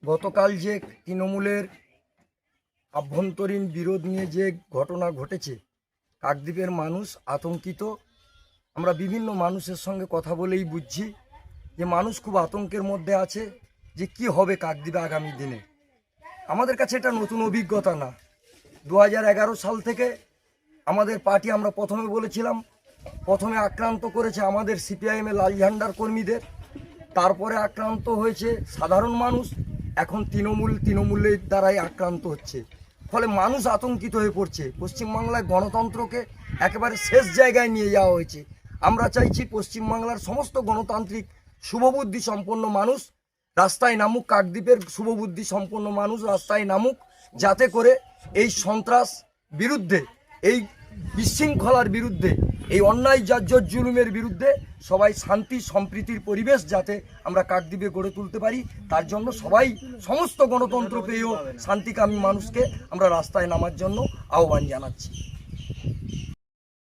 গতকাল যে তৃণমূলের আভ্যন্তরীণ বিরোধ নিয়ে যে ঘটনা ঘটেছে, কাকদ্বীপের মানুষ আতঙ্কিত। আমরা বিভিন্ন মানুষের সঙ্গে কথা বলেই বুঝছি যে মানুষ খুব আতঙ্কের মধ্যে আছে যে কি হবে কাকদ্বীপে আগামী দিনে। আমাদের কাছে এটা নতুন অভিজ্ঞতা না। 2011 সাল থেকে আমাদের পার্টি, আমরা প্রথমে বলেছিলাম, প্রথমে আক্রান্ত করেছে আমাদের সিপিআইএমের লাল ঝান্ডার কর্মীদের, তারপরে আক্রান্ত হয়েছে সাধারণ মানুষ, এখন তৃণমূলের দ্বারাই আক্রান্ত হচ্ছে। ফলে মানুষ আতঙ্কিত হয়ে পড়ছে। পশ্চিমবাংলায় গণতন্ত্রকে একেবারে শেষ জায়গায় নিয়ে যাওয়া হয়েছে। আমরা চাইছি পশ্চিমবাংলার সমস্ত গণতান্ত্রিক শুভবুদ্ধি সম্পন্ন মানুষ রাস্তায় নামুক, কাকদ্বীপের শুভবুদ্ধি সম্পন্ন মানুষ রাস্তায় নামুক, যাতে করে এই সন্ত্রাস বিরুদ্ধে, এই বিশৃঙ্খলার বিরুদ্ধে, এই অন্যায় জার্জর জুলুমের বিরুদ্ধে সবাই শান্তি সম্প্রীতির পরিবেশ যাতে আমরা কাকদ্বীপে গড়ে তুলতে পারি, তার জন্য সমস্ত গণতন্ত্রপ্রিয় শান্তিকামী মানুষকে আমরা রাস্তায় নামার জন্য আহ্বান জানাচ্ছি।